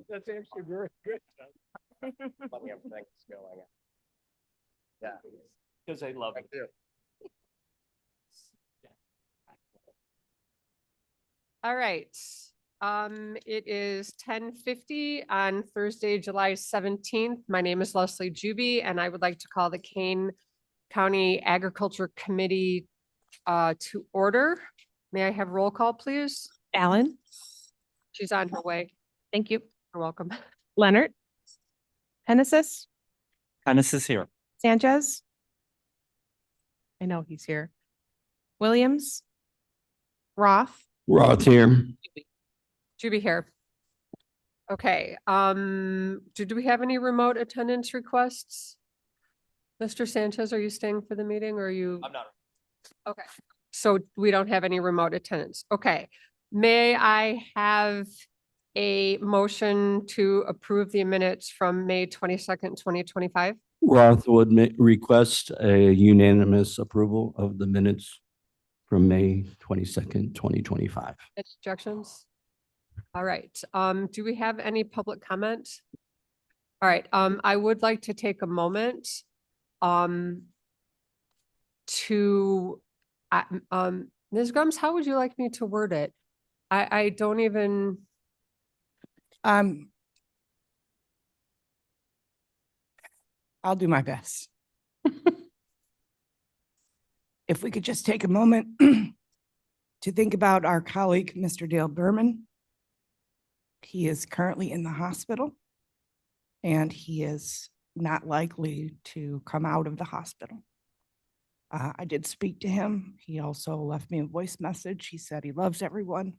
That's actually very good. Plenty of things going on. Yeah. Because I love it. Thank you. All right. It is 10:50 on Thursday, July 17th. My name is Leslie Juby, and I would like to call the Kane County Agriculture Committee to order. May I have roll call, please? Allen, She's on her way. thank you. You're welcome. Leonard. Hennessis, Hennis is here. Sanchez. I know he's here. Williams. Roth, Roth here. Juby here. Okay, do we have any remote attendance requests? Mr. Sanchez, are you staying for the meeting or are you? I'm not. Okay, so we don't have any remote attendance. Okay. May I have a motion to approve the minutes from May 22nd, 2025? Roth would request a unanimous approval of the minutes from May 22nd, 2025. Objections? All right, do we have any public comment? All right, I would like to take a moment to Ms. Grums, how would you like me to word it? I don't even. I'll do my best. If we could just take a moment to think about our colleague, Mr. Dale Berman. He is currently in the hospital and he is not likely to come out of the hospital. I did speak to him. He also left me a voice message. He said he loves everyone.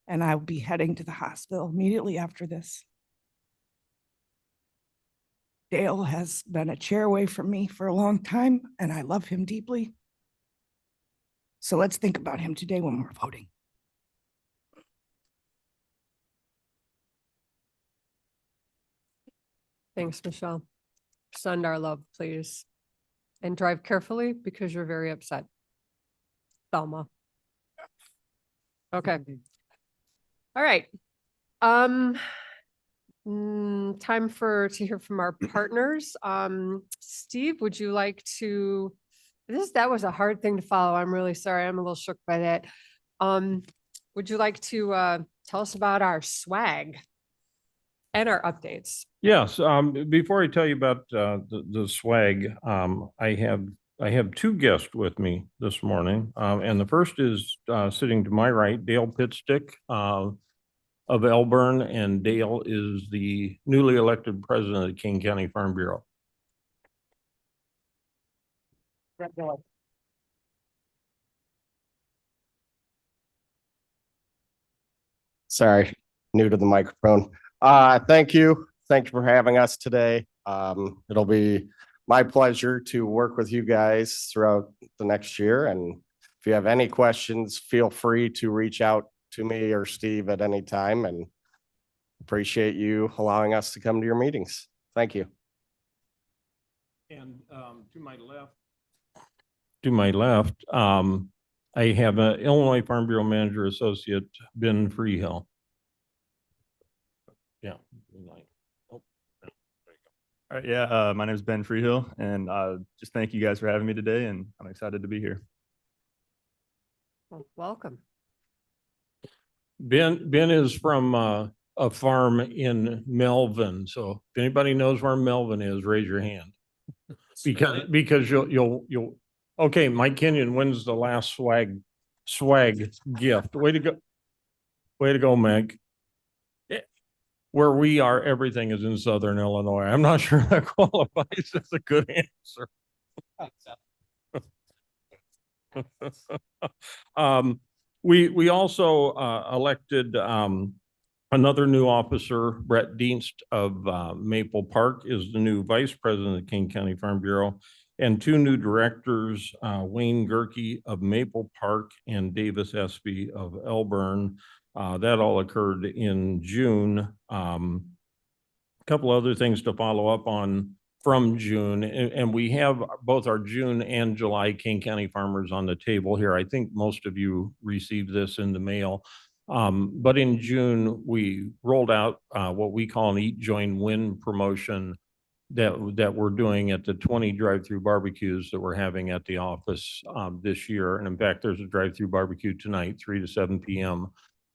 And I'll be heading to the hospital immediately after this. Dale has been a chair away from me for a long time, and I love him deeply. So let's think about him today when we're voting. Thanks, Michelle. Send our love, please. And drive carefully because you're very upset. Thelma. Okay. All right. Time to hear from our partners. Steve, would you like to, that was a hard thing to follow. I'm really sorry. I'm a little shook by that. Would you like to tell us about our swag and our updates? Yes, before I tell you about the swag, I have two guests with me this morning. And the first is sitting to my right, Dale Pitstick of Elburn, and Dale is the newly elected president of the King County Farm Bureau. Sorry, new to the microphone. Thank you. Thank you for having us today. It'll be my pleasure to work with you guys throughout the next year. And if you have any questions, feel free to reach out to me or Steve at any time, and appreciate you allowing us to come to your meetings. Thank you. And to my left, I have an Illinois Farm Bureau Manager Associate, Ben Freehill. Yeah. All right, yeah, my name is Ben Freehill, and just thank you guys for having me today, and I'm excited to be here. Well, welcome. Ben is from a farm in Melvin. So if anybody knows where Melvin is, raise your hand. Because you'll okay, Mike Kenyon wins the last swag gift. Way to go. Way to go, Meg. Where we are, everything is in Southern Illinois. I'm not sure that qualifies as a good answer. We also elected another new officer. Brett Dienst of Maple Park is the new vice president of the King County Farm Bureau, and two new directors, Wayne Gerke of Maple Park and Davis Espy of Elburn. That all occurred in June. A couple other things to follow up on from June, and we have both our June and July King County farmers on the table here. I think most of you received this in the mail. But in June, we rolled out what we call an Eat, Join, Win promotion that we're doing at the 20 drive-through barbecues that we're having at the office this year. And in fact, there's a drive-through barbecue tonight, 3 to 7 p.m.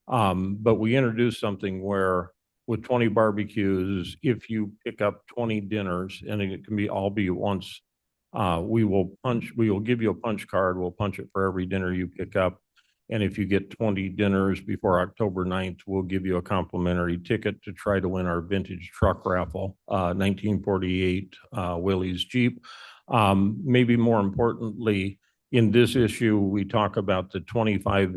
But we introduced something where with 20 barbecues, if you pick up 20 dinners, and it can all be at once, we will give you a punch card. We'll punch it for every dinner you pick up. And if you get 20 dinners before October 9th, we'll give you a complimentary ticket to try to win our vintage truck raffle, 1948 Willys Jeep. Maybe more importantly, in this issue, we talk about the 25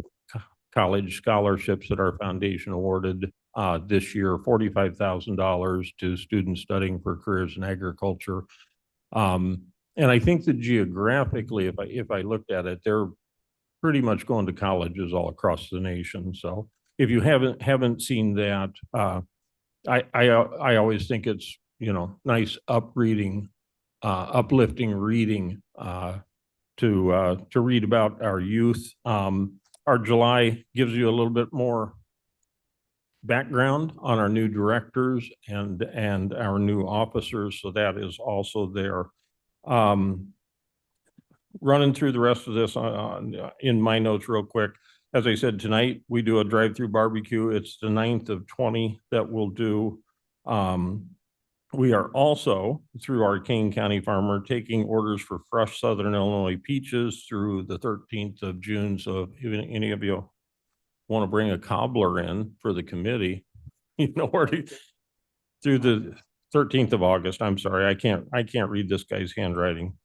college scholarships that our foundation awarded this year, $45,000 to students studying for careers in agriculture. And I think that geographically, if I looked at it, they're pretty much going to colleges all across the nation. So if you haven't seen that, I always think it's, nice uplifting reading to read about our youth. Our July gives you a little bit more background on our new directors and our new officers. So that is also there. Running through the rest of this in my notes real quick. As I said, tonight we do a drive-through barbecue. It's the 9th of 20 that we'll do. We are also, through our Kane County Farmer, taking orders for fresh Southern Illinois peaches through the 13th of June. So if any of you want to bring a cobbler in for the committee, where to, through the 13th of August. I'm sorry, I can't read this guy's handwriting.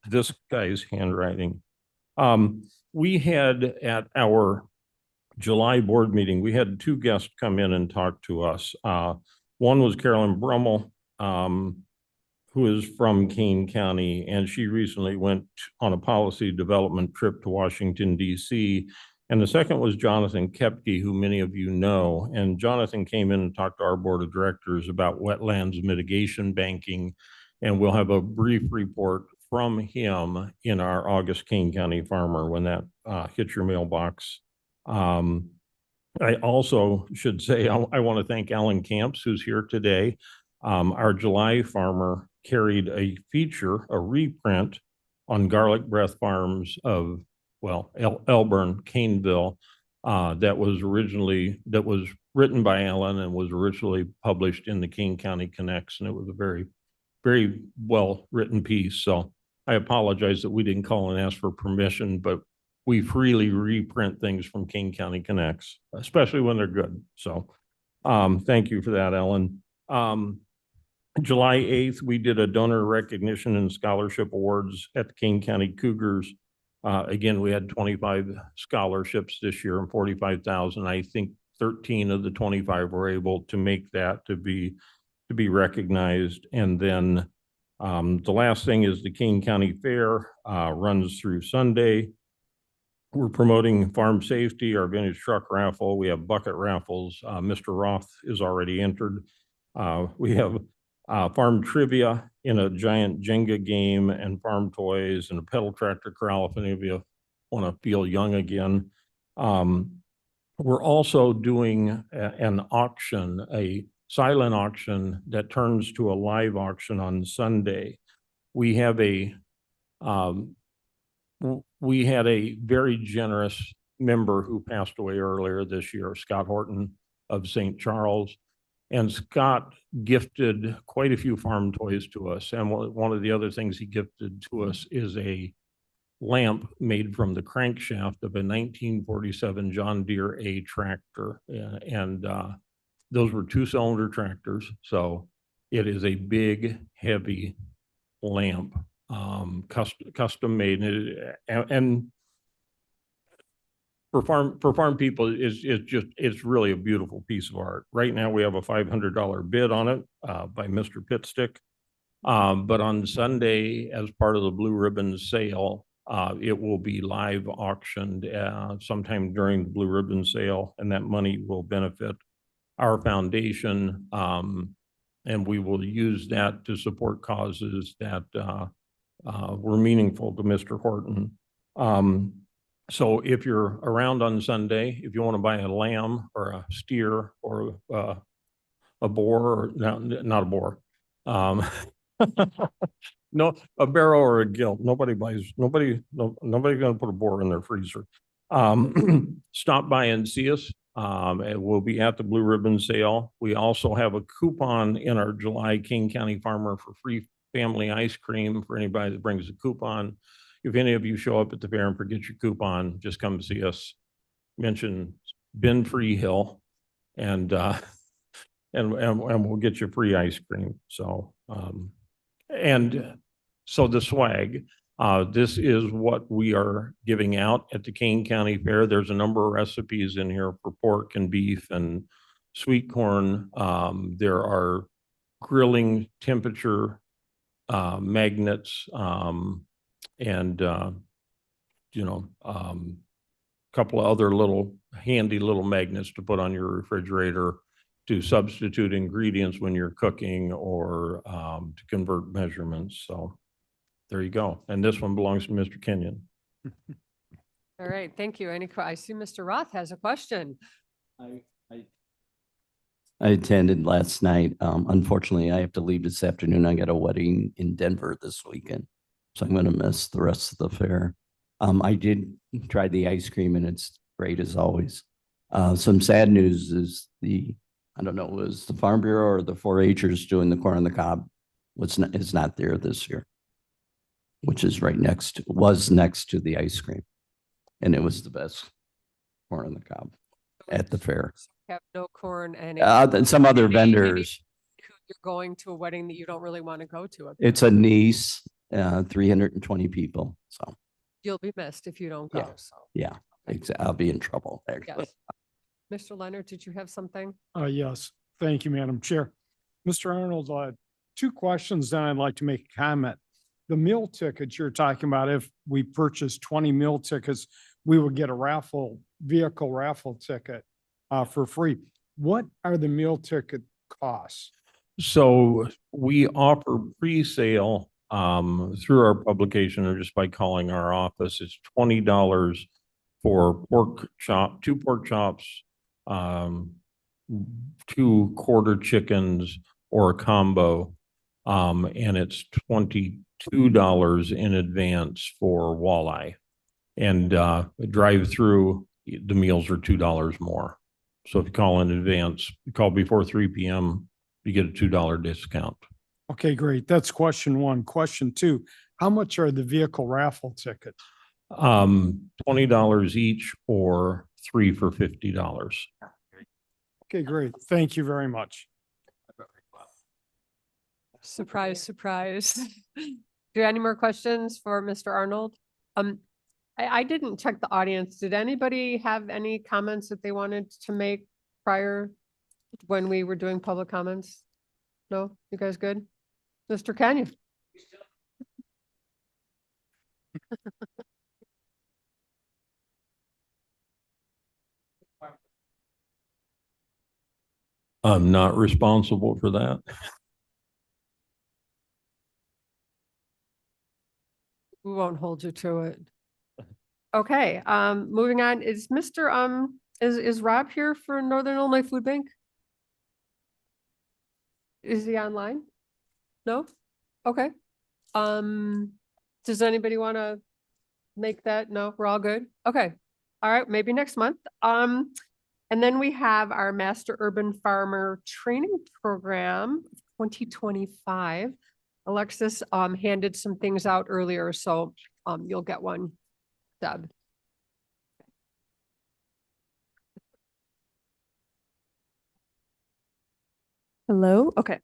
We had at our July board meeting, we had 2 guests come in and talk to us. One was Carolyn Brummel, who is from Kane County, and she recently went on a policy development trip to Washington, D.C. And the second was Jonathan Kepke, who many of you know. And Jonathan came in and talked to our board of directors about wetlands mitigation banking. And we'll have a brief report from him in our August Kane County Farmer when that hits your mailbox. I also should say, I want to thank Alan Camps, who's here today. Our July Farmer carried a feature, a reprint on garlic breath farms of Elburn, Caneville, that was written by Alan and was originally published in the Kane County Connects, and it was a very, very well written piece. So I apologize that we didn't call and ask for permission, but we freely reprint things from Kane County Connects, especially when they're good. So thank you for that, Ellen. July 8th, we did a donor recognition and scholarship awards at the Kane County Cougars. Again, we had 25 scholarships this year and 45,000. I think 13 of the 25 were able to make that to be recognized. And then the last thing is the Kane County Fair runs through Sunday. We're promoting farm safety, our vintage truck raffle. We have bucket raffles. Mr. Roth is already entered. We have farm trivia in a giant Jenga game and farm toys and a pedal tractor corral if any of you want to feel young again. We're also doing an auction, a silent auction that turns to a live auction on Sunday. We had a very generous member who passed away earlier this year, Scott Horton of St. Charles. And Scott gifted quite a few farm toys to us. And one of the other things he gifted to us is a lamp made from the crankshaft of a 1947 John Deere A tractor. And those were 2-cylinder tractors. So it is a big, heavy lamp, custom made. And for farm people, it's really a beautiful piece of art. Right now, we have a $500 bid on it by Mr. Pitstick. But on Sunday, as part of the Blue Ribbon sale, it will be live auctioned sometime during the Blue Ribbon sale, and that money will benefit our foundation. And we will use that to support causes that were meaningful to Mr. Horton. So if you're around on Sunday, if you want to buy a lamb or a steer or a boar, or no, not a boar. No, a barrow or a gilt. Nobody nobody's gonna put a boar in their freezer. Stop by and see us. And we'll be at the Blue Ribbon Sale. We also have a coupon in our July King County Farmer for free family ice cream for anybody that brings a coupon. If any of you show up at the fair and forget your coupon, just come see us. Mention Ben Freehill and we'll get you free ice cream. So, and so the swag, this is what we are giving out at the Kane County Fair. There's a number of recipes in here for pork and beef and sweet corn. There are grilling temperature magnets, and couple of other little handy little magnets to put on your refrigerator to substitute ingredients when you're cooking or to convert measurements. So there you go. And this one belongs to Mr. Kenyon. All right, thank you. I see Mr. Roth has a question. I attended last night. Unfortunately, I have to leave this afternoon. I got a wedding in Denver this weekend, so I'm going to miss the rest of the fair. I did try the ice cream and it's great as always. Some sad news is I don't know, it was the Farm Bureau or the 4-H'ers doing the corn on the cob is not there this year, which is was next to the ice cream. And it was the best corn on the cob at the fair. Have no corn and And some other maybe vendors. you're going to a wedding that you don't really want to go to. It's a niece, 320 people. So You'll be missed if you don't Yeah. go, so. yeah, I'll be in trouble. Actually. Yes. Mr. Leonard, did you have something? Yes, thank you, Madam Chair. Mr. Arnold, two questions, then I'd like to make a comment. The meal tickets you're talking about, if we purchase 20 meal tickets, we would get a vehicle raffle ticket for free. What are the meal ticket costs? So we offer pre-sale through our publication or just by calling our office. It's $20 for two pork chops, 2 quarter chickens or a combo. And it's $22 in advance for walleye. And drive through, the meals are $2 more. So if you call in advance, you call before 3 p.m., you get a $2 discount. Okay, great. That's question one. Question two, how much are the vehicle raffle tickets? $20 each or 3 for $50. Okay, great. Thank you very much. Surprise, surprise. Do you have any more questions for Mr. Arnold? I didn't check the audience. Did anybody have any comments that they wanted to make prior when we were doing public comments? No? You guys good? Mr. Kenyon? I'm not responsible for that. We won't hold you to it. Okay, moving on, is is Rob here for Northern Illinois Food Bank? Is he online? No? Okay. Does anybody want to make that? No, we're all good? Okay. All right, maybe next month. And then we have our Master Urban Farmer Training Program 2025. Alexis handed some things out earlier, so you'll get one, Deb. Hello. Okay.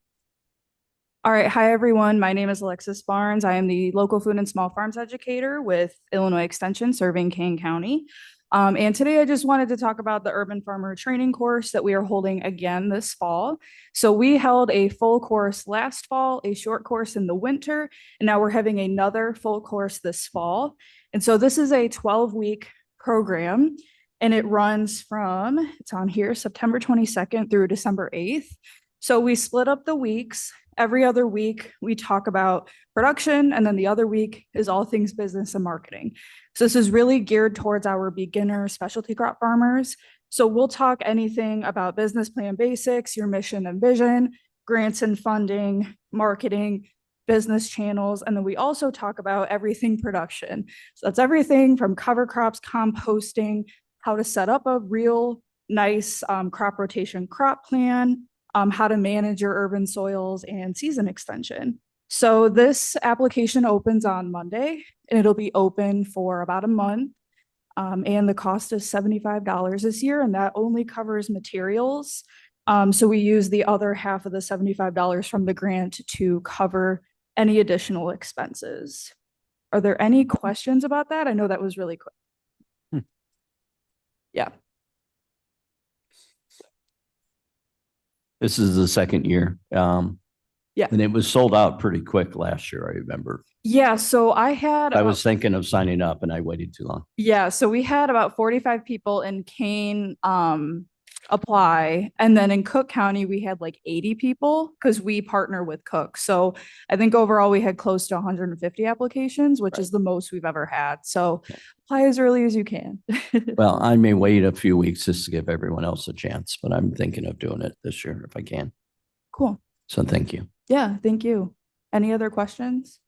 All right. Hi, everyone. My name is Alexis Barnes. I am the local food and small farms educator with Illinois Extension serving Kane County. And today I just wanted to talk about the Urban Farmer Training course that we are holding again this fall. So we held a full course last fall, a short course in the winter, and now we're having another full course this fall. And so this is a 12-week program, and it runs from, it's on here, September 22nd through December 8th. So we split up the weeks every other week we talk about production, and then the other week is all things business and marketing. So this is really geared towards our beginner specialty crop farmers. So we'll talk anything about business plan basics, your mission and vision, grants and funding, marketing, business channels, and then we also talk about everything production. So that's everything from cover crops, composting, how to set up a real nice crop rotation crop plan, how to manage your urban soils and season extension. So this application opens on Monday and it'll be open for about a month. And the cost is $75 this year, and that only covers materials. So we use the other half of the $75 from the grant to cover any additional expenses. Are there any questions about that? I know that was really quick. Yeah. This is the second year. Yeah. And it was sold out pretty quick last year, I remember. Yeah, so I had I was thinking of signing up and I waited too long. yeah, so we had about 45 people in Kane apply, and then in Cook County we had like 80 people because we partner with Cook. So I think overall we had close to 150 applications, which is the most we've ever had. So apply as early as you can. Well, I may wait a few weeks just to give everyone else a chance, but I'm thinking of doing it this year if I can. Cool. So thank you. Yeah, thank you. Any other questions?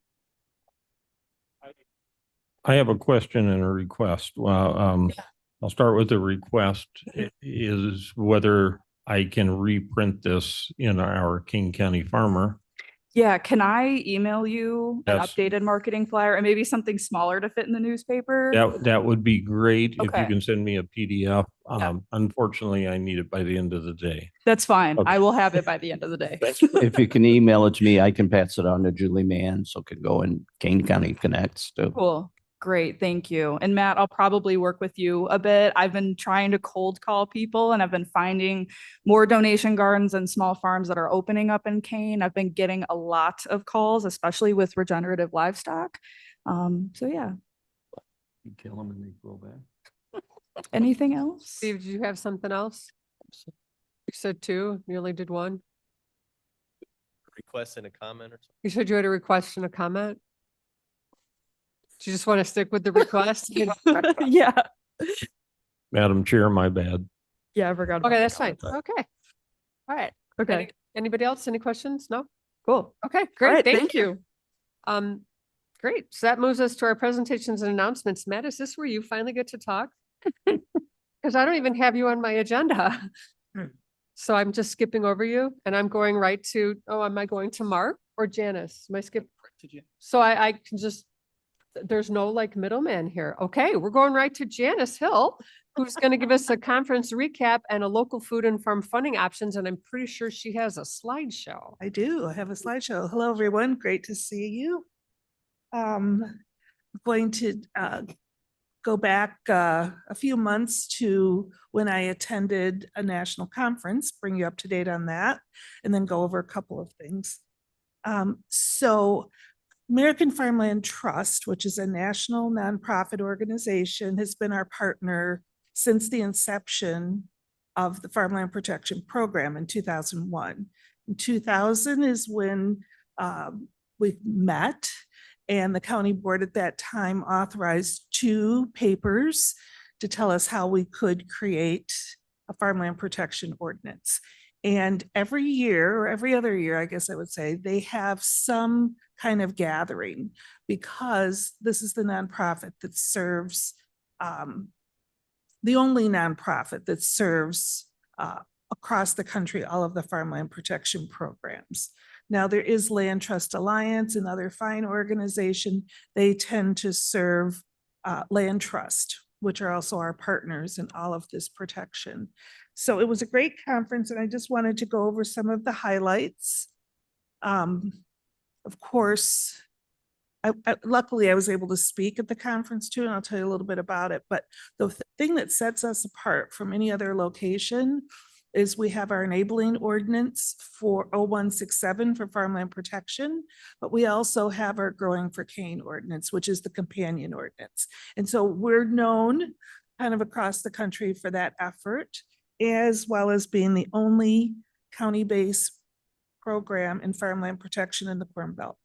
I have a question and a request. Well, I'll start with the request is whether I can reprint this in our King County Farmer. Yeah, can I email you an Yes. updated marketing flyer and maybe something smaller to fit in the newspaper? That would be great if you Okay. can send me a PDF. Yeah. Unfortunately, I need it by the end of the day. That's fine. Okay. I will have it by the end of the day. If you can email it to me, I can pass it on to Julie Mann so it could go in Kane County Connects too. Cool. Great. Thank you. And Matt, I'll probably work with you a bit. I've been trying to cold call people and I've been finding more donation gardens and small farms that are opening up in Kane. I've been getting a lot of calls, especially with regenerative livestock. So yeah. You kill them and they grow back. Anything else? Steve, did you have something else? You said two, you only did one. Request and a comment or something? You said you had a request and a comment? Do you just want to stick with the request? Yeah. Madam Chair, my bad. Yeah, I forgot. about Okay, that. that's fine. Okay. All right. Okay, Anybody else? Any questions? No? cool. Okay, All great. right, Thank you. Great. So that moves us to our presentations and announcements. Matt, is this where you finally get to talk? Because I don't even have you on my agenda. So I'm just skipping over you and I'm going right to, oh, am I going to Mark or Janice? Am I skip? So I can just, there's no like middleman here. Okay, we're going right to Janice Hill, who's going to give us a conference recap and a local food and farm funding options. And I'm pretty sure she has a slideshow. I do. I have a slideshow. Hello, everyone. Great to see you. I'm going to go back a few months to when I attended a national conference, bring you up to date on that, and then go over a couple of things. So American Farmland Trust, which is a national nonprofit organization, has been our partner since the inception of the Farmland Protection Program in 2001. In 2000 is when we met, and the county board at that time authorized 2 papers to tell us how we could create a farmland protection ordinance. And every year, or every other year, I guess I would say, they have some kind of gathering because this is the nonprofit that serves, the only nonprofit that serves across the country all of the farmland protection programs. Now, there is Land Trust Alliance, another fine organization. They tend to serve Land Trust, which are also our partners in all of this protection. So it was a great conference, and I just wanted to go over some of the highlights. Of course, luckily I was able to speak at the conference too, and I'll tell you a little bit about it. But the thing that sets us apart from any other location is we have our enabling ordinance for 0167 for farmland protection, but we also have our Growing for Kane ordinance, which is the companion ordinance. And so we're known kind of across the country for that effort, as well as being the only county-based program in farmland protection in the Corn Belt.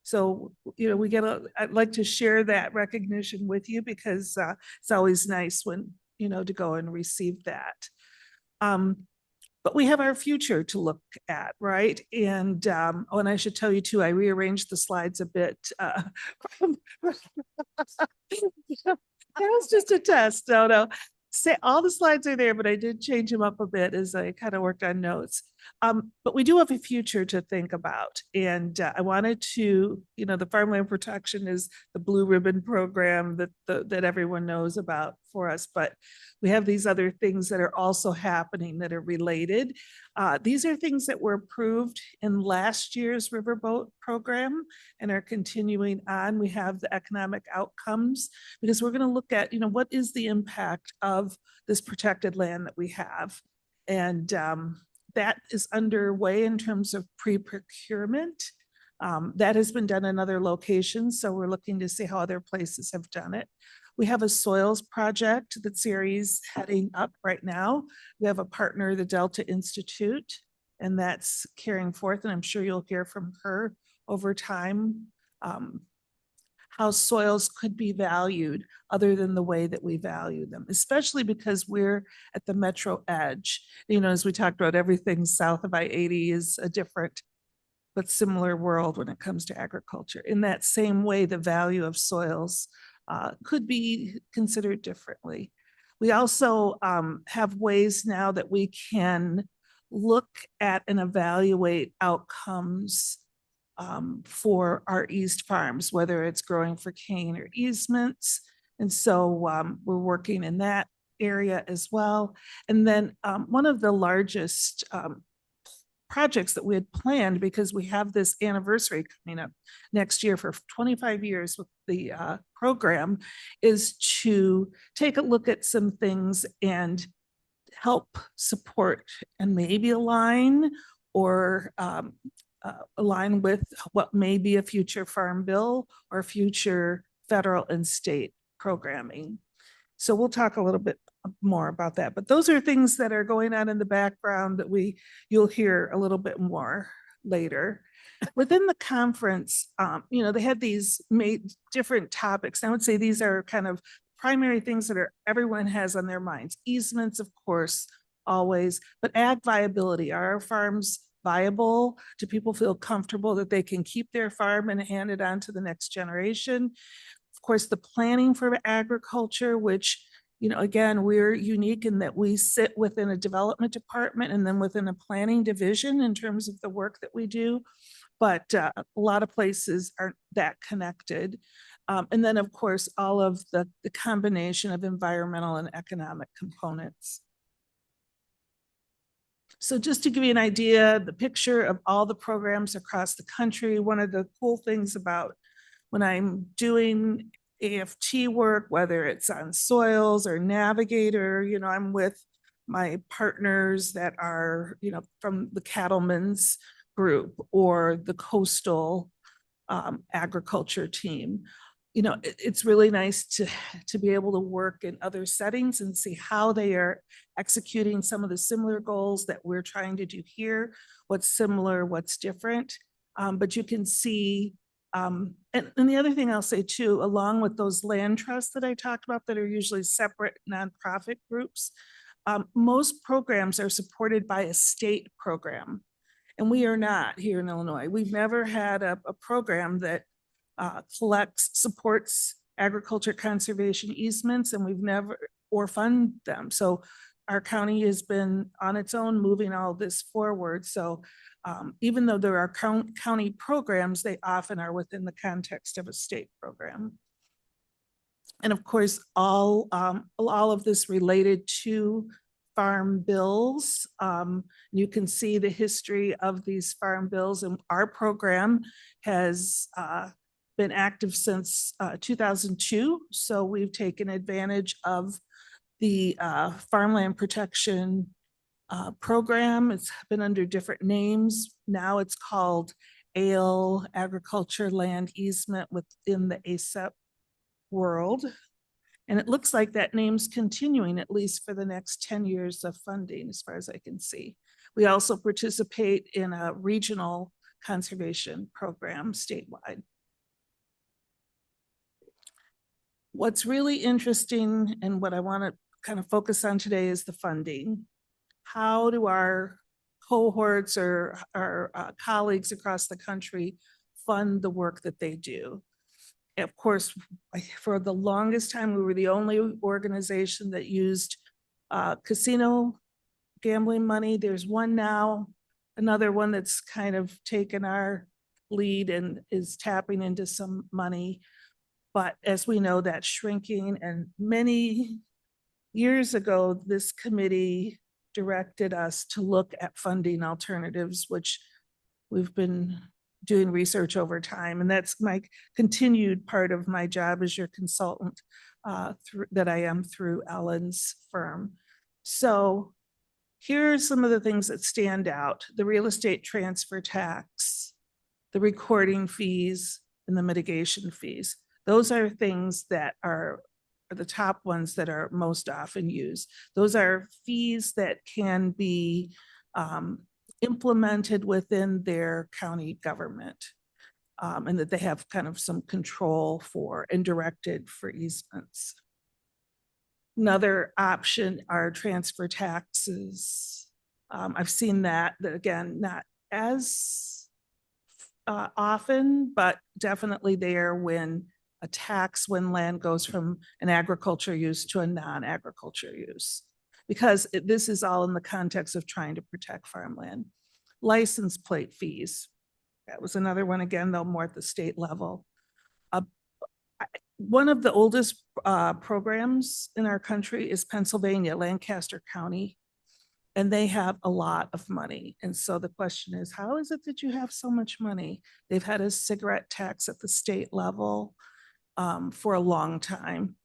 So, I'd like to share that recognition with you because it's always nice when, to go and receive that. But we have our future to look at, right? And and I should tell you too, I rearranged the slides a bit. That was just a test. No. Say all the slides are there, but I did change them up a bit as I kind of worked on notes. But we do have a future to think about. And I wanted to, the farmland protection is the blue ribbon program that everyone knows about for us. But we have these other things that are also happening that are related. These are things that were approved in last year's Riverboat program and are continuing on. We have the economic outcomes because we're going to look at, what is the impact of this protected land that we have. And that is underway in terms of pre-procurement. That has been done in other locations. So we're looking to see how other places have done it. We have a soils project that Sari's heading up right now. We have a partner, the Delta Institute, and that's carrying forth. And I'm sure you'll hear from her over time how soils could be valued other than the way that we value them, especially because we're at the metro edge. As we talked about, everything south of I-80 is a different but similar world when it comes to agriculture. In that same way, the value of soils could be considered differently. We also have ways now that we can look at and evaluate outcomes for our east farms, whether it's growing for cane or easements. And so we're working in that area as well. And then one of the largest projects that we had planned, because we have this anniversary coming up next year for 25 years with the program, is to take a look at some things and help support and maybe align or align with what may be a future farm bill or future federal and state programming. So we'll talk a little bit more about that, but those are things that are going on in the background that you'll hear a little bit more later. Within the conference, they had these different topics. I would say these are kind of primary things that everyone has on their minds. Easements, of course, always, but ag viability. Are our farms viable? Do people feel comfortable that they can keep their farm and hand it on to the next generation? Of course, the planning for agriculture, which, again, we're unique in that we sit within a development department and then within a planning division in terms of the work that we do. But a lot of places aren't that connected. And then, of course, all of the combination of environmental and economic components. So just to give you an idea, the picture of all the programs across the country, one of the cool things about when I'm doing AFT work, whether it's on soils or navigator, I'm with my partners that are, from the cattlemen's group or the coastal agriculture team. It's really nice to be able to work in other settings and see how they are executing some of the similar goals that we're trying to do here, what's similar, what's different. But you can see, and the other thing I'll say too, along with those land trusts that I talked about that are usually separate nonprofit groups, most programs are supported by a state program. And we are not here in Illinois. We've never had a program that supports agriculture conservation easements, and we've never, or fund them. So our county has been on its own moving all this forward. So even though there are county programs, they often are within the context of a state program. And of course, all of this related to farm bills. You can see the history of these farm bills, and our program has been active since 2002. So we've taken advantage of the farmland protection program. It's been under different names. Now it's called ALE, Agriculture Land Easement, within the ASEP world. And it looks like that name's continuing at least for the next 10 years of funding, as far as I can see. We also participate in a regional conservation program statewide. What's really interesting and what I want to kind of focus on today is the funding. How do our cohorts or our colleagues across the country fund the work that they do? Of course, for the longest time, we were the only organization that used casino gambling money. There's one now, another one that's kind of taken our lead and is tapping into some money. But as we know, that's shrinking, and many years ago, this committee directed us to look at funding alternatives, which we've been doing research over time. And that's my continued part of my job as your consultant that I am through Ellen's firm. So here are some of the things that stand out: the real estate transfer tax, the recording fees, and the mitigation fees. Those are things that are the top ones that are most often used. Those are fees that can be implemented within their county government, and that they have kind of some control for and directed for easements. Another option are transfer taxes. I've seen that again, not as often, but definitely there when a tax when land goes from an agriculture use to a non-agriculture use, because this is all in the context of trying to protect farmland. License plate fees. That was another one, again, though more at the state level. One of the oldest programs in our country is Pennsylvania, Lancaster County, and they have a lot of money. And so the question is, how is it that you have so much money? They've had a cigarette tax at the state level for a long time.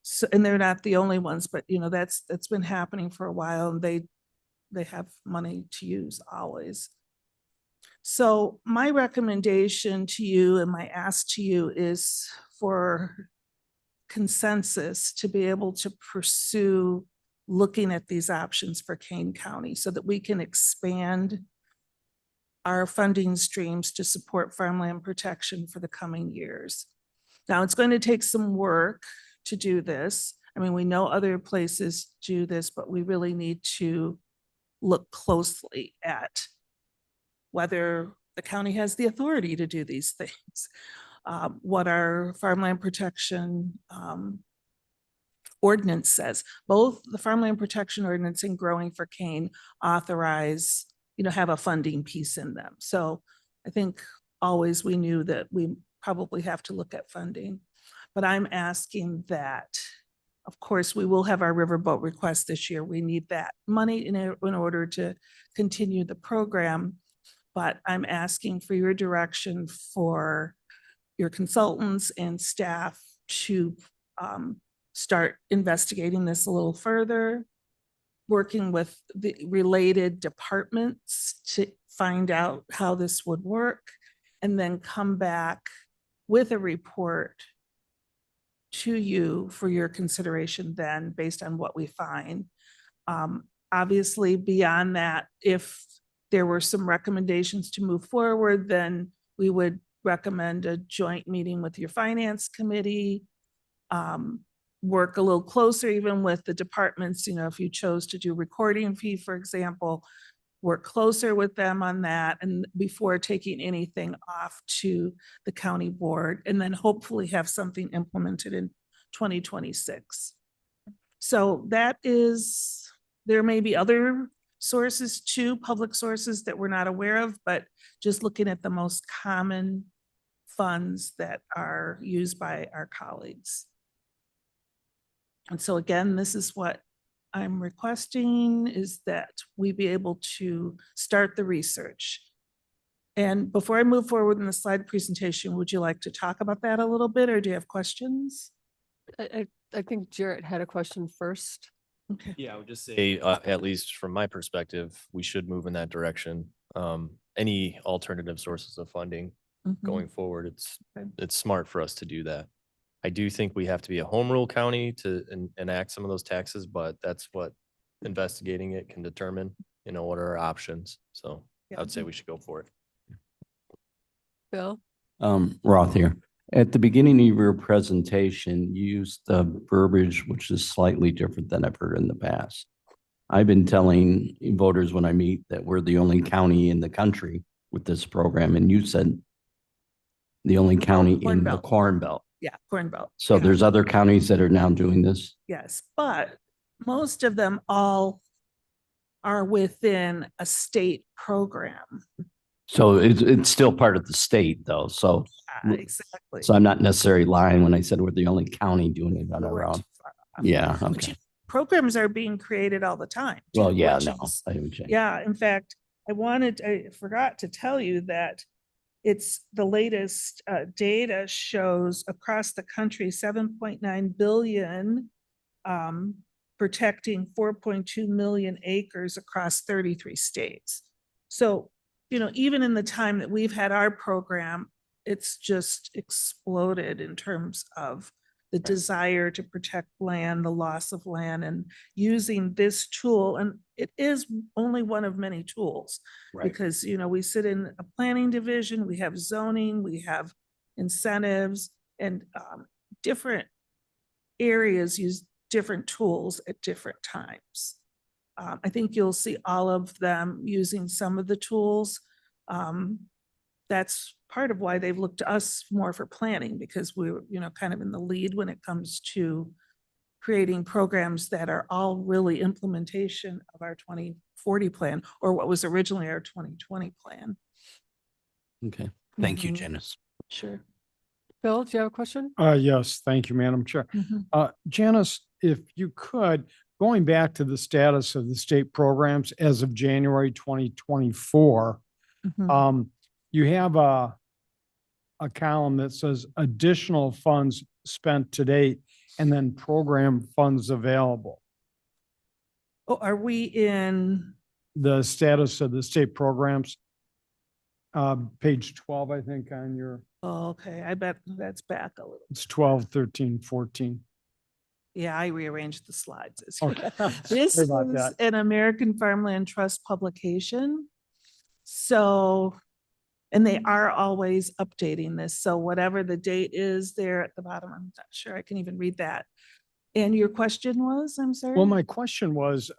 So, and they're not the only ones, but you know, that's been happening for a while, and they have money to use always. So my recommendation to you and my ask to you is for consensus to be able to pursue looking at these options for Kane County so that we can expand our funding streams to support farmland protection for the coming years. Now, it's going to take some work to do this. I mean, we know other places do this, but we really need to look closely at whether the county has the authority to do these things, what our farmland protection ordinance says. Both the farmland protection ordinance and Growing for Kane authorize, you know, have a funding piece in them. So I think always we knew that we probably have to look at funding, but I'm asking that, of course, we will have our riverboat request this year. We need that money in order to continue the program, but I'm asking for your direction for your consultants and staff to start investigating this a little further, working with the related departments to find out how this would work, and then come back with a report to you for your consideration then based on what we find. Obviously, beyond that, if there were some recommendations to move forward, then we would recommend a joint meeting with your finance committee, work a little closer even with the departments, you know, if you chose to do recording fee, for example, work closer with them on that, and before taking anything off to the county board, and then hopefully have something implemented in 2026. So that is, there may be other sources too, public sources that we're not aware of, but just looking at the most common funds that are used by our colleagues. And so again, this is what I'm requesting, is that we be able to start the research. And before I move forward in the slide presentation, would you like to talk about that a little bit, or do you have questions? I think Jarrett had a question first. Okay. Yeah, I would just say, at least from my perspective, we should move in that direction. Any alternative sources of funding going forward, it's smart for us to do that. I do think we have to be a home rule county to enact some of those taxes, but that's what investigating it can determine. what are our options? So I would say Yeah. we should go for it. Bill? Roth here. At the beginning of your presentation, you used the verbiage which is slightly different than I've heard in the past. I've been telling voters when I meet that we're the only county in the country with this program, and you said the only county Corn in the Belt. Corn Belt. Yeah, Corn Belt. So yeah. there's other counties that are now doing this? Yes, but most of them all are within a state program. So it's still part of the state though, so. Exactly. So I'm not necessarily lying when I said we're the only county doing it on You our weren't own. too far off. Yeah, But okay. programs are being created all the time. Well, too, yeah, which no, is- I would say. Yeah, in fact, I forgot to tell you that it's the latest data shows across the country, 7.9 billion protecting 4.2 million acres across 33 states. So, even in the time that we've had our program, it's just exploded in terms of the desire to protect land, the loss of land, and using this tool. And it is only one of many tools. Right. Because, we sit in a planning division, we have zoning, we have incentives, and different areas use different tools at different times. I think you'll see all of them using some of the tools. That's part of why they've looked to us more for planning, because we're, kind of in the lead when it comes to creating programs that are all really implementation of our 2040 plan, or what was originally our 2020 plan. Okay, thank you, Mhm. Janice. Sure. Bill, do you have a question? Yes, thank you, Madam Chair. Mhm. Janice, if you could, going back to the status of the state programs as of January 2024, Mhm. you have a column that says additional funds spent to date and then program funds available. Oh, are we in? The status of the state programs, page 12, I think, on your, Oh, okay, I bet that's back a little. it's 12, 13, 14. Yeah, I rearranged the slides. Okay. This Sorry about is that. an American Farmland Trust publication. So, and they are always updating this. So whatever the date is there at the bottom, I'm not sure I can even read that. And your question was, I'm sorry? Well, my question was,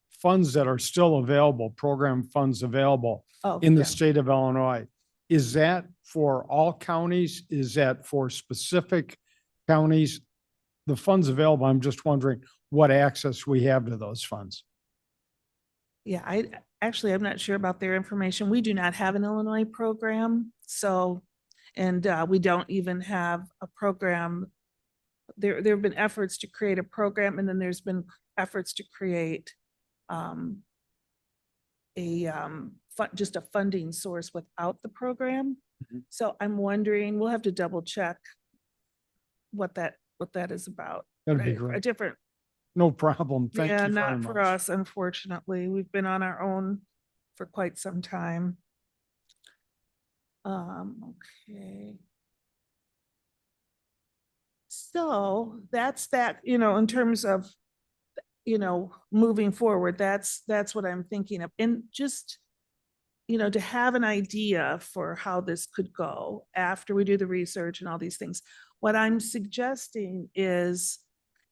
funds that are still available, program funds available Oh, in the yeah. state of Illinois. Is that for all counties? Is that for specific counties? The funds available, I'm just wondering what access we have to those funds. Yeah, I'm not sure about their information. We do not have an Illinois program. So, and we don't even have a program. There have been efforts to create a program, and then there's been efforts to create just a funding source without the program. Mhm. So I'm wondering, we'll have to double check what that is about. That'd be Right, a great. different, No problem. Thank yeah, you very not for much. us, unfortunately. We've been on our own for quite some time. Okay. So that's that, in terms of, moving forward, that's what I'm thinking of. And just, to have an idea for how this could go after we do the research and all these things. What I'm suggesting is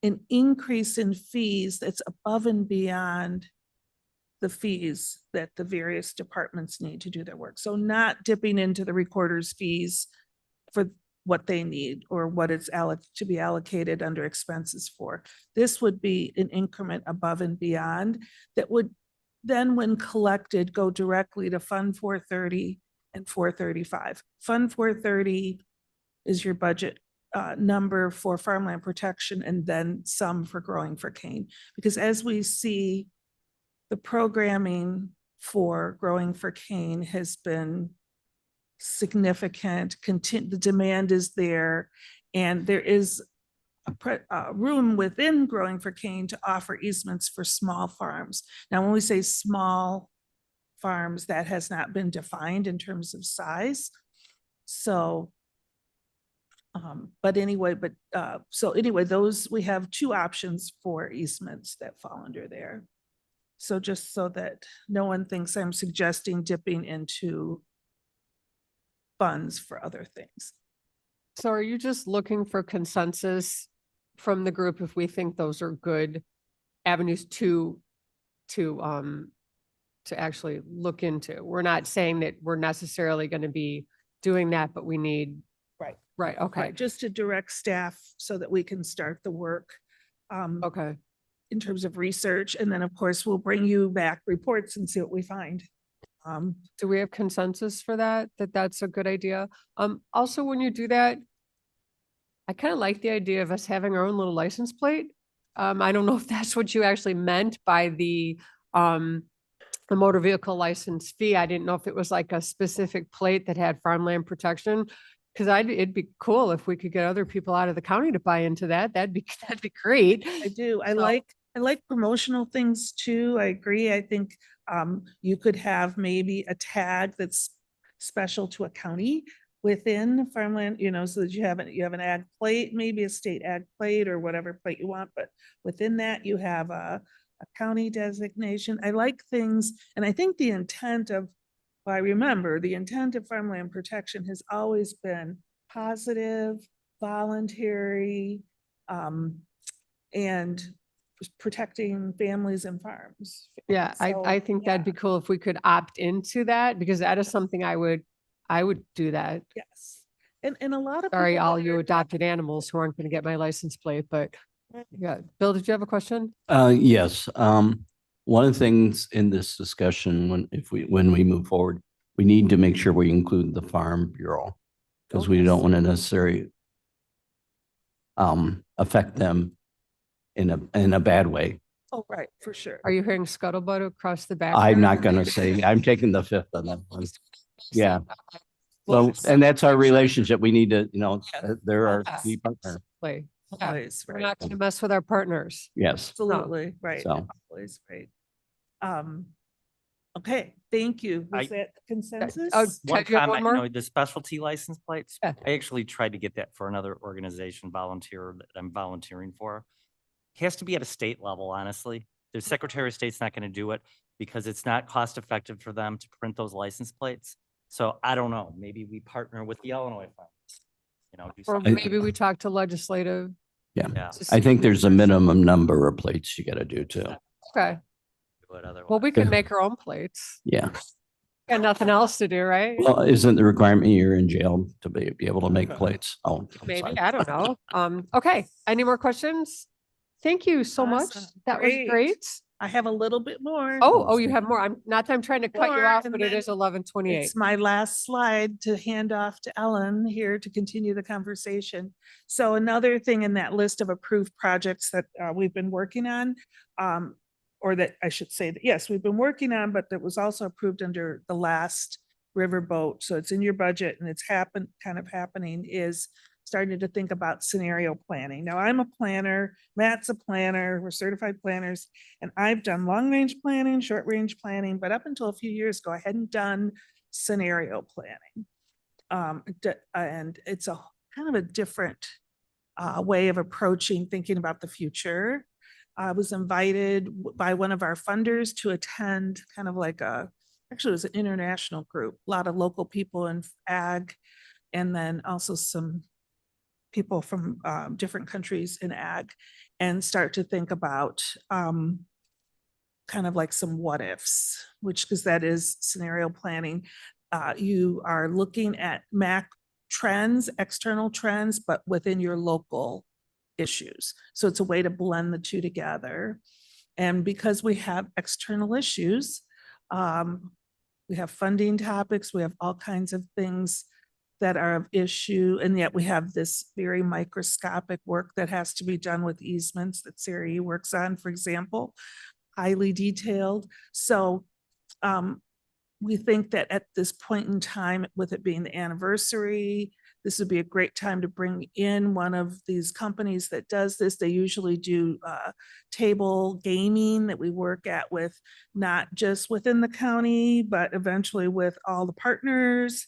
an increase in fees that's above and beyond the fees that the various departments need to do their work. So not dipping into the recorder's fees for what they need or what it's to be allocated under expenses for. This would be an increment above and beyond that would then, when collected, go directly to Fund 430 and 435. Fund 430 is your budget number for farmland protection, and then some for Growing for Cane. Because as we see, the programming for Growing for Cane has been significant. The demand is there, and there is a room within Growing for Cane to offer easements for small farms. Now, when we say small farms, that has not been defined in terms of size. So, so anyway, we have two options for easements that fall under there. So just so that no one thinks I'm suggesting dipping into funds for other things. So are you just looking for consensus from the group if we think those are good avenues to actually look into? We're not saying that we're necessarily going to be doing that, but we need. Right. Right, okay, Right, just to direct staff so that we can start the work. okay. In terms of research, and then of course, we'll bring you back reports and see what we find. Do we have consensus for that, that's a good idea? Also, when you do that, I kind of like the idea of us having our own little license plate. I don't know if that's what you actually meant by the motor vehicle license fee. I didn't know if it was like a specific plate that had farmland protection. Cause it'd be cool if we could get other people out of the county to buy into that. That'd be great. I do, I So- like promotional things too. I agree. I think you could have maybe a tag that's special to a county within farmland, you know, so that you have an ag plate, maybe a state ag plate or whatever plate you want, but within that you have a county designation. I like things, and I think the intent of, well, I remember the intent of farmland protection has always been positive, voluntary, and protecting families and farms. Yeah, So, I think that'd be cool if we could opt into that, because that is something I would do that. Yes. And a lot of. Sorry, people all that you are- adopted animals who aren't going to get my license plate, but yeah. Bill, did you have a question? Yes, one of the things in this discussion, when we move forward, we need to make sure we include the Farm Bureau. Because we don't want to necessarily affect them in a bad way. Oh, right, for sure. Are you hearing scuttlebutt across the back? I'm there? not gonna say, I'm taking the fifth on that one. Yeah. Well, So, and that's our relationship. We need to, they're our Yes. key partner. Play. Yeah, Always, we're right. not going to mess with our partners. Yes. Absolutely, right. So. Always, right. Okay, thank you. Was I- that consensus? Oh, One Ted, you have one comment, you more? know, the specialty license plates, Yeah. I actually tried to get that for another organization volunteer that I'm volunteering for. It has to be at a state level, honestly. The Secretary of State's not going to do it because it's not cost effective for them to print those license plates. So I don't know, maybe we partner with the Illinois farmers. You know, do Or something. maybe we talk to legislative. Yeah. Yeah. to I see- think there's a minimum number of plates you gotta do too. Okay, But well, we otherwise- can make our own plates. Yeah. Got nothing else to do, right? Well, isn't the requirement you're in jail to be able to make plates? Oh, I'm Maybe, sorry. I don't know. Okay, any more questions? Thank you so much. Awesome. That was Great. great. I have a little bit more. Oh, you have more. I'm trying to cut you More, off, and but it then is 11:28. It's my last slide to hand off to Ellen here to continue the conversation. So another thing in that list of approved projects that we've been working on, or that I should say that, yes, we've been working on, but that was also approved under the last riverboat. So it's in your budget and it's kind of happening, is starting to think about scenario planning. Now, I'm a planner, Matt's a planner, we're certified planners, and I've done long-range planning, short-range planning, but up until a few years ago, I hadn't done scenario planning. And it's a kind of a different way of approaching thinking about the future. I was invited by one of our funders to attend kind of like actually it was an international group, a lot of local people in ag, and then also some people from different countries in ag, and start to think about kind of like some what ifs, because that is scenario planning. You are looking at trends, external trends, but within your local issues. So it's a way to blend the two together. And because we have external issues, we have funding topics, we have all kinds of things that are of issue, and yet we have this very microscopic work that has to be done with easements that CRE works on, for example, highly detailed. So we think that at this point in time, with it being the anniversary, this would be a great time to bring in one of these companies that does this. They usually do table gaming that we work at with, not just within the county, but eventually with all the partners.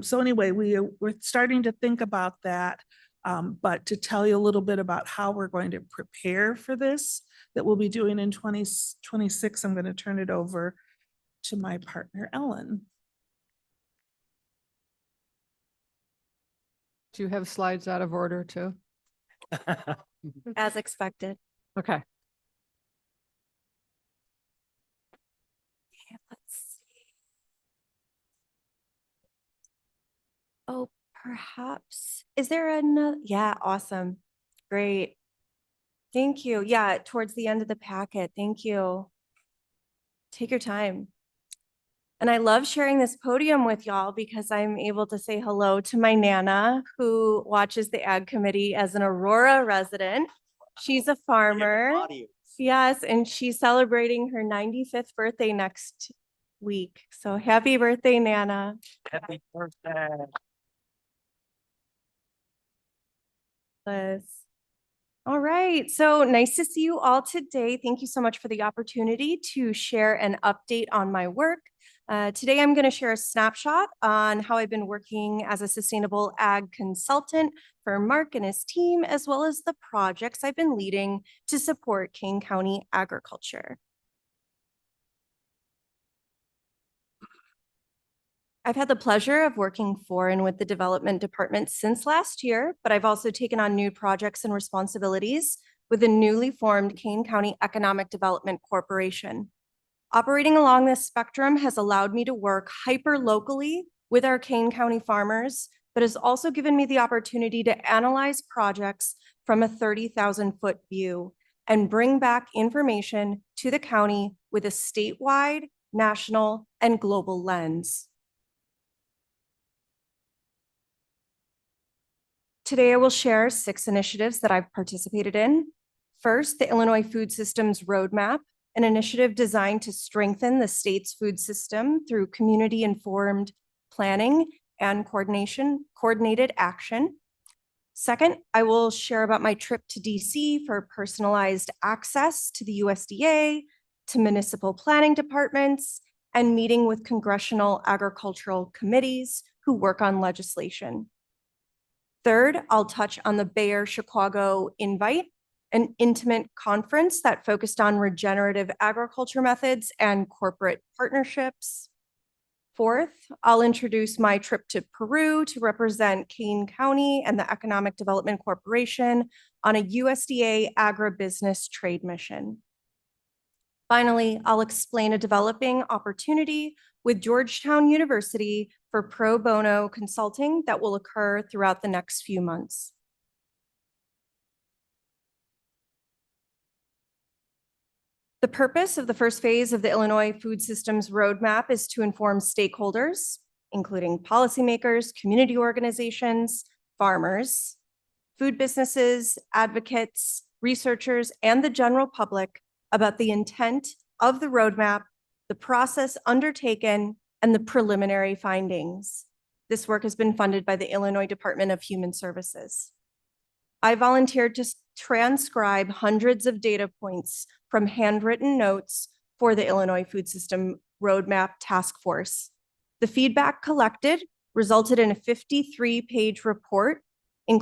So anyway, we're starting to think about that. But to tell you a little bit about how we're going to prepare for this, that we'll be doing in 2026, I'm going to turn it over to my partner, Ellen. Do you have slides out of order too? As expected. Okay. Okay, let's see. Oh, perhaps, is there another? Yeah, awesome. Great. Thank you. Yeah, towards the end of the packet. Thank you. Take your time. And I love sharing this podium with y'all because I'm able to say hello to my Nana who watches the Ag Committee as an Aurora resident. She's a farmer. Yes, and she's celebrating her 95th birthday next week. So happy birthday, Nana. Happy birthday. Liz. All right, so nice to see you all today. Thank you so much for the opportunity to share an update on my work. Today, I'm going to share a snapshot on how I've been working as a sustainable ag consultant for Mark and his team, as well as the projects I've been leading to support Kane County agriculture. I've had the pleasure of working for and with the development department since last year, but I've also taken on new projects and responsibilities with the newly formed Kane County Economic Development Corporation. Operating along this spectrum has allowed me to work hyper-locally with our Kane County farmers, but has also given me the opportunity to analyze projects from a 30,000-foot view and bring back information to the county with a statewide, national, and global lens. Today, I will share 6 initiatives that I've participated in. First, the Illinois Food Systems Roadmap, an initiative designed to strengthen the state's food system through community-informed planning and coordinated action. Second, I will share about my trip to DC for personalized access to the USDA, to municipal planning departments, and meeting with congressional agricultural committees who work on legislation. Third, I'll touch on the Bayer Chicago Invite, an intimate conference that focused on regenerative agriculture methods and corporate partnerships. Fourth, I'll introduce my trip to Peru to represent Kane County and the Economic Development Corporation on a USDA agribusiness trade mission. Finally, I'll explain a developing opportunity with Georgetown University for pro bono consulting that will occur throughout the next few months. The purpose of the first phase of the Illinois Food Systems Roadmap is to inform stakeholders, including policymakers, community organizations, farmers, food businesses, advocates, researchers, and the general public about the intent of the roadmap, the process undertaken, and the preliminary findings. This work has been funded by the Illinois Department of Human Services. I volunteered to transcribe hundreds of data points from handwritten notes for the Illinois Food System Roadmap Task Force. The feedback collected resulted in a 53-page report and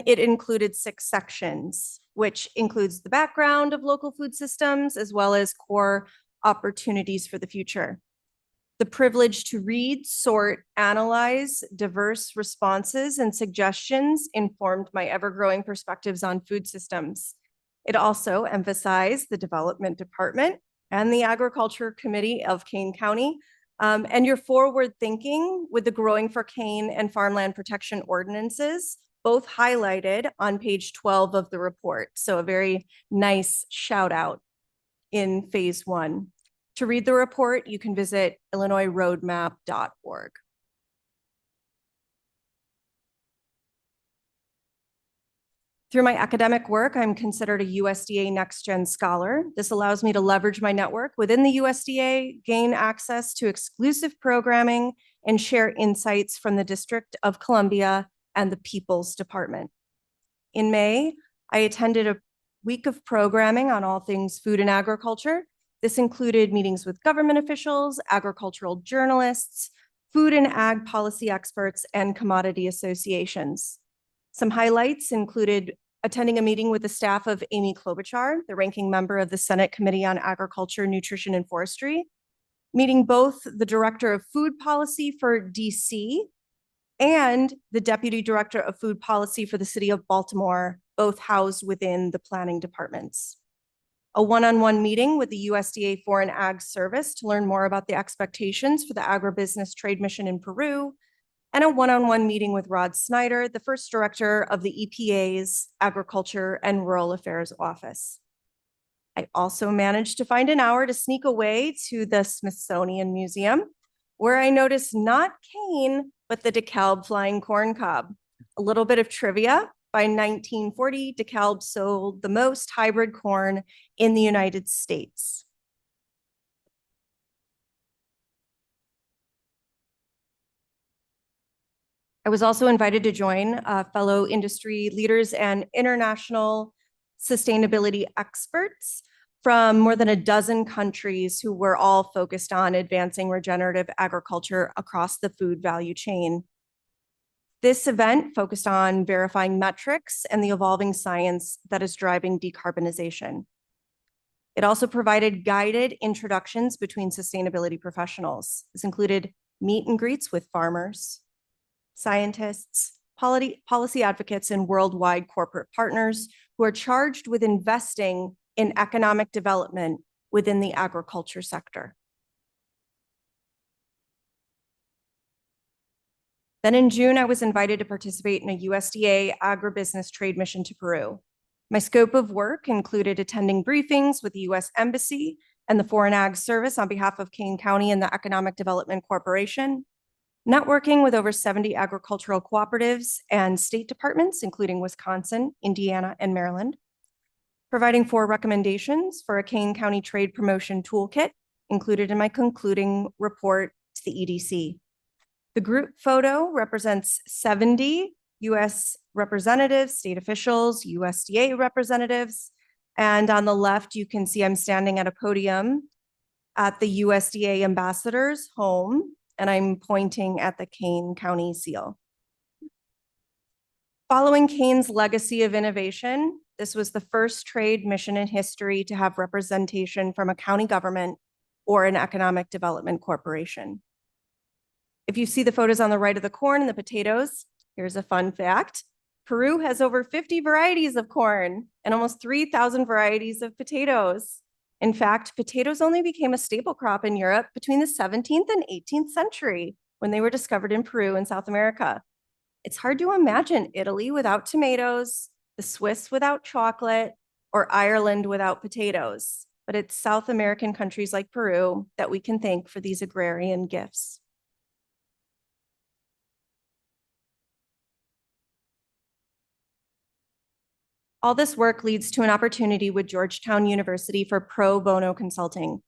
it included 6 sections, which includes the background of local food systems, as well as core opportunities for the future. The privilege to read, sort, analyze diverse responses and suggestions informed my ever-growing perspectives on food systems. It also emphasized the development department and the agriculture committee of Kane County and your forward thinking with the Growing for Kane and Farmland Protection Ordinances, both highlighted on page 12 of the report. So a very nice shout out in phase 1. To read the report, you can visit illinoisroadmap.org. Through my academic work, I'm considered a USDA Next Gen Scholar. This allows me to leverage my network within the USDA, gain access to exclusive programming, and share insights from the District of Columbia and the People's Department. In May, I attended a week of programming on all things food and agriculture. This included meetings with government officials, agricultural journalists, food and ag policy experts, and commodity associations. Some highlights included attending a meeting with the staff of Amy Klobuchar, the ranking member of the Senate Committee on Agriculture, Nutrition, and Forestry, meeting both the Director of Food Policy for DC and the Deputy Director of Food Policy for the City of Baltimore, both housed within the planning departments. A one-on-one meeting with the USDA Foreign Ag Service to learn more about the expectations for the agribusiness trade mission in Peru, and a one-on-one meeting with Rod Snyder, the first director of the EPA's Agriculture and Rural Affairs Office. I also managed to find an hour to sneak away to the Smithsonian Museum, where I noticed not cane, but the DeKalb flying corn cob. A little bit of trivia: by 1940, DeKalb sold the most hybrid corn in the United States. I was also invited to join fellow industry leaders and international sustainability experts from more than a dozen countries who were all focused on advancing regenerative agriculture across the food value chain. This event focused on verifying metrics and the evolving science that is driving decarbonization. It also provided guided introductions between sustainability professionals. This included meet and greets with farmers, scientists, policy advocates, and worldwide corporate partners who are charged with investing in economic development within the agriculture sector. Then in June, I was invited to participate in a USDA agribusiness trade mission to Peru. My scope of work included attending briefings with the US Embassy and the Foreign Ag Service on behalf of Kane County and the Economic Development Corporation, networking with over 70 agricultural cooperatives and state departments, including Wisconsin, Indiana, and Maryland, providing 4 recommendations for a Kane County trade promotion toolkit included in my concluding report to the EDC. The group photo represents 70 US representatives, state officials, USDA representatives, and on the left, you can see I'm standing at a podium at the USDA ambassador's home, and I'm pointing at the Kane County seal. Following Kane's legacy of innovation, this was the first trade mission in history to have representation from a county government or an economic development corporation. If you see the photos on the right of the corn and the potatoes, here's a fun fact. Peru has over 50 varieties of corn and almost 3,000 varieties of potatoes. In fact, potatoes only became a staple crop in Europe between the 17th and 18th century when they were discovered in Peru and South America. It's hard to imagine Italy without tomatoes, the Swiss without chocolate, or Ireland without potatoes. But it's South American countries like Peru that we can thank for these agrarian gifts. All this work leads to an opportunity with Georgetown University for pro bono consulting.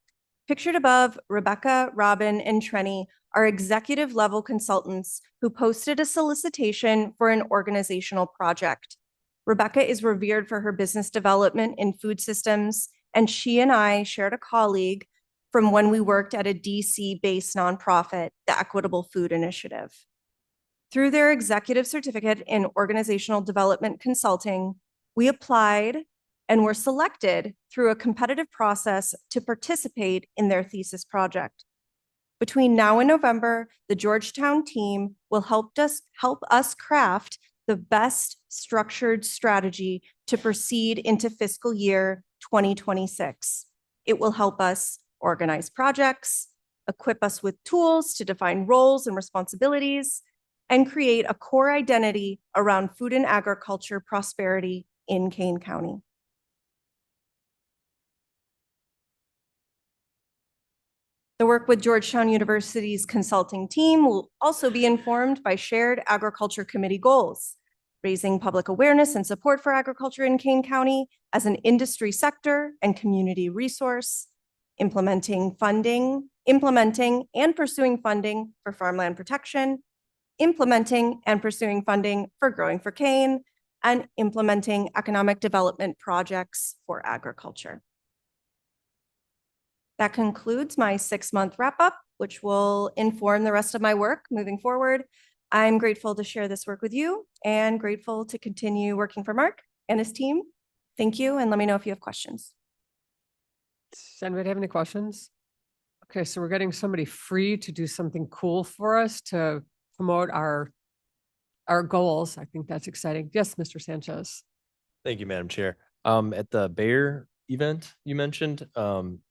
Pictured above, Rebecca, Robin, and Trenny are executive level consultants who posted a solicitation for an organizational project. Rebecca is revered for her business development in food systems, and she and I shared a colleague from when we worked at a DC-based nonprofit, the Equitable Food Initiative. Through their executive certificate in organizational development consulting, we applied and were selected through a competitive process to participate in their thesis project. Between now and November, the Georgetown team will help us craft the best structured strategy to proceed into fiscal year 2026. It will help us organize projects, equip us with tools to define roles and responsibilities, and create a core identity around food and agriculture prosperity in Kane County. The work with Georgetown University's consulting team will also be informed by shared agriculture committee goals, raising public awareness and support for agriculture in Kane County as an industry sector and community resource, implementing and pursuing funding for farmland protection, implementing and pursuing funding for Growing for Kane, and implementing economic development projects for agriculture. That concludes my 6-month wrap-up, which will inform the rest of my work moving forward. I'm grateful to share this work with you and grateful to continue working for Mark and his team. Thank you, and let me know if you have questions. Does anybody have any questions? Okay, so we're getting somebody free to do something cool for us to promote our goals. I think that's exciting. Yes, Mr. Sanchez. Thank you, Madam Chair. At the Bayer event you mentioned,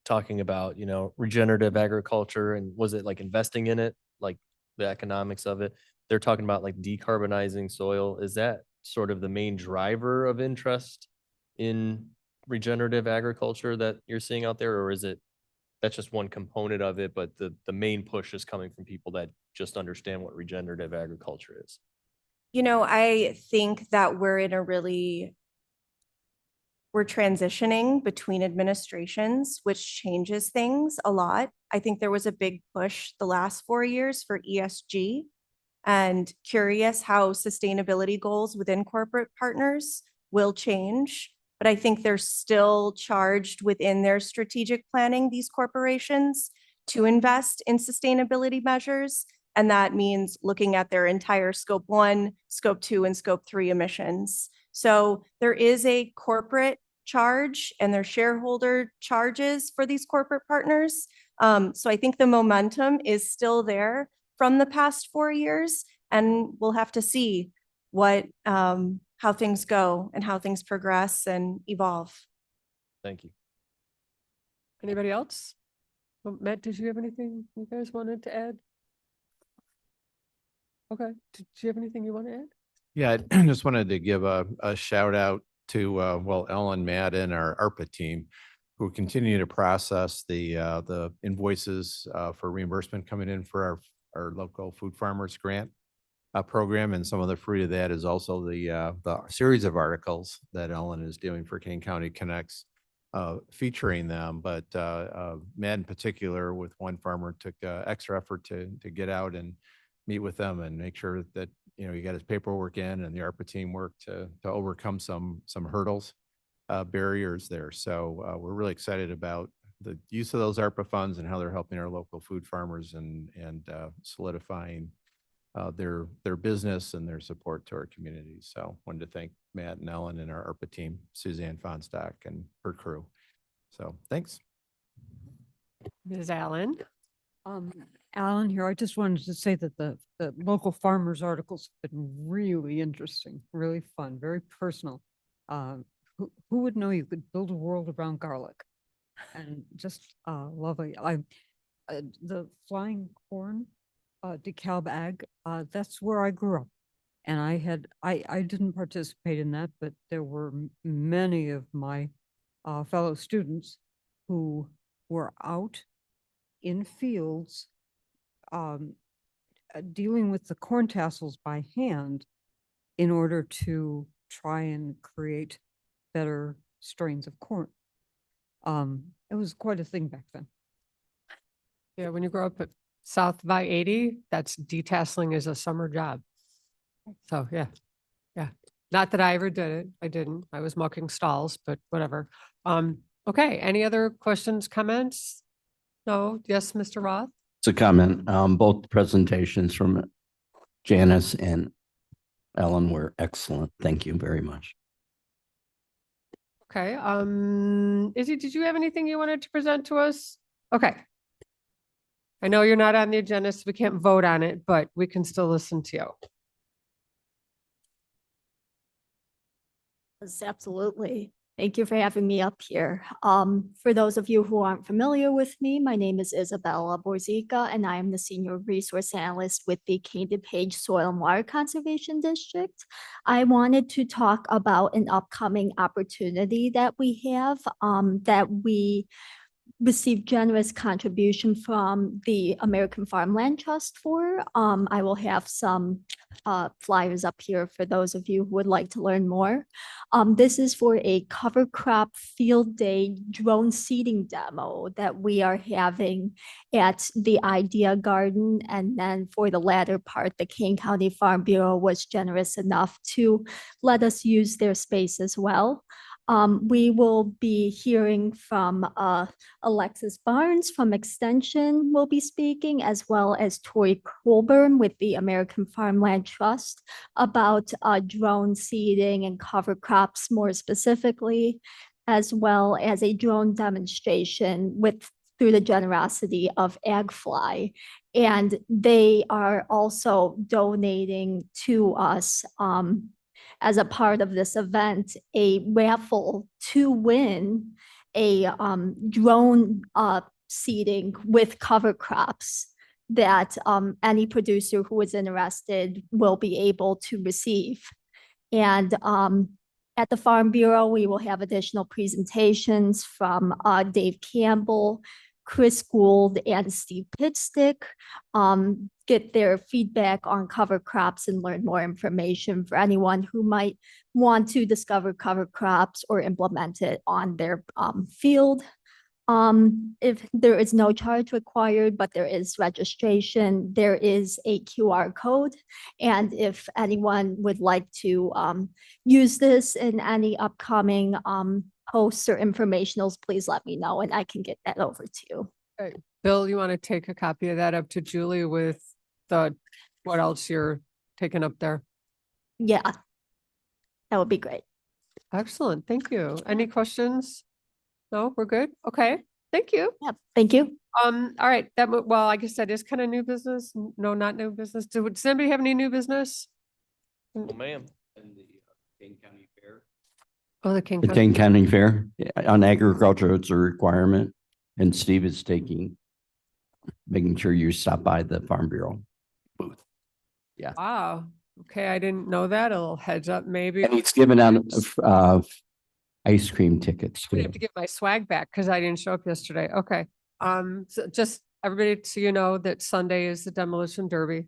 talking about, regenerative agriculture, and was it like investing in it, like the economics of it? They're talking about like decarbonizing soil. Is that sort of the main driver of interest in regenerative agriculture that you're seeing out there? Or is it, that's just one component of it, but the main push is coming from people that just understand what regenerative agriculture is? I think that we're transitioning between administrations, which changes things a lot. I think there was a big push the last 4 years for ESG, and curious how sustainability goals within corporate partners will change. But I think they're still charged within their strategic planning, these corporations, to invest in sustainability measures. And that means looking at their entire scope 1, scope 2, and scope 3 emissions. So there is a corporate charge and their shareholder charges for these corporate partners. So I think the momentum is still there from the past 4 years, and we'll have to see how things go and how things progress and evolve. Thank you. Anybody else? Well, Matt, did you have anything you guys wanted to add? Okay, did you have anything you want to add? Yeah, I just wanted to give a shout out to, Ellen, Matt, and our ARPA team, who continue to process the invoices for reimbursement coming in for our local food farmers grant program. And some of the fruit of that is also the series of articles that Ellen is doing for Kane County Connects, featuring them. But Matt in particular, with one farmer, took extra effort to get out and meet with them and make sure that he got his paperwork in, and the ARPA team worked to overcome some hurdles, barriers there. So we're really excited about the use of those ARPA funds and how they're helping our local food farmers and solidifying their business and their support to our community. So wanted to thank Matt and Ellen and our ARPA team, Suzanne Fonstock and her crew. So thanks. Ms. Allen? Alan here. I just wanted to say that the local farmers articles have been really interesting, really fun, very personal. Who would know you could build a world around garlic? And just lovely. The flying corn, DeKalb Ag, that's where I grew up. And I didn't participate in that, but there were many of my fellow students who were out in fields dealing with the corn tassels by hand in order to try and create better strains of corn. It was quite a thing back then. Yeah, when you grow up at South of I-80, that's detasseling is a summer job. So yeah. Not that I ever did it. I didn't. I was mucking stalls, but whatever. Okay, any other questions, comments? No? Yes, Mr. Roth? It's a comment. Both presentations from Janice and Ellen were excellent. Thank you very much. Okay, Izzy, did you have anything you wanted to present to us? Okay. I know you're not on the agenda, so we can't vote on it, but we can still listen to you. Yes, absolutely. Thank you for having me up here. For those of you who aren't familiar with me, my name is Isabella Borzica, and I am the Senior Resource Analyst with the Kane DuPage Soil and Water Conservation District. I wanted to talk about an upcoming opportunity that we have, that we received generous contribution from the American Farmland Trust for. I will have some flyers up here for those of you who would like to learn more. This is for a cover crop field day drone seeding demo that we are having at the Idea Garden. And then for the latter part, the Kane County Farm Bureau was generous enough to let us use their space as well. We will be hearing from Alexis Barnes from Extension will be speaking, as well as Tori Colburn with the American Farmland Trust about drone seeding and cover crops more specifically, as well as a drone demonstration through the generosity of AgFly. And they are also donating to us as a part of this event, a raffle to win a drone seeding with cover crops that any producer who is interested will be able to receive. And at the Farm Bureau, we will have additional presentations from Dave Campbell, Chris Gould, and Steve Pitstick. Get their feedback on cover crops and learn more information for anyone who might want to discover cover crops or implement it on their field. If there is no charge required, but there is registration, there is a QR code. And if anyone would like to use this in any upcoming posts or informationals, please let me know and I can get that over to you. Okay. Bill, you want to take a copy of that up to Julie with what else you're taking up there? Yeah, that would be great. Excellent. Thank you. Any questions? No, we're good. Okay. Thank you. Yeah, thank you. All right. Well, I guess that is kind of new business. No, not new business. Does anybody have any new business? Well, ma'am. Oh, the King The County. Kane County Fair, on agriculture, it's a requirement, and Steve is making sure you stop by the Farm Bureau booth. Yeah. Wow. Okay. I didn't know that. A little heads up, maybe. And he's giving out ice cream tickets I too. have to get my swag back because I didn't show up yesterday. Okay. So just everybody, so you know that Sunday is the demolition derby.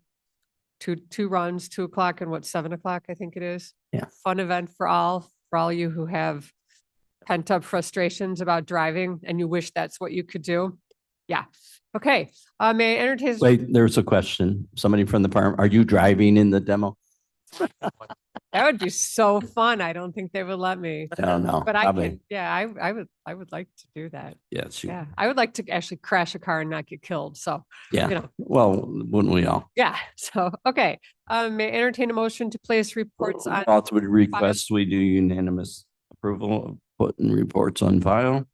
Two runs, 2:00 and 7:00, I think it is. Yeah. Fun event for all you who have pent up frustrations about driving and you wish that's what you could do. Yeah. Okay. May I entertain? Wait, there's a question. Somebody from the farm, are you driving in the demo? That would be so fun. I don't think they would let me. I don't know. But I Probably. can, yeah, I would like to do that. Yes. Yeah, I would like to actually crash a car and not get killed. So, Yeah. you know, Well, wouldn't we all? yeah. So, okay. May I entertain a motion to place reports on? Also would request we do unanimous approval of putting reports on file.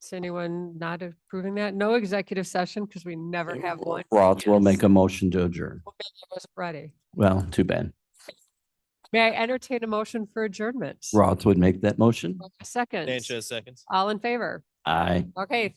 Is anyone not approving that? No executive session because we never have one. Roth will make a motion to adjourn. I wasn't ready. Well, too bad. May I entertain a motion for adjournment? Roth would make that motion. Second. Sanchez seconds. All in favor? Aye. Okay.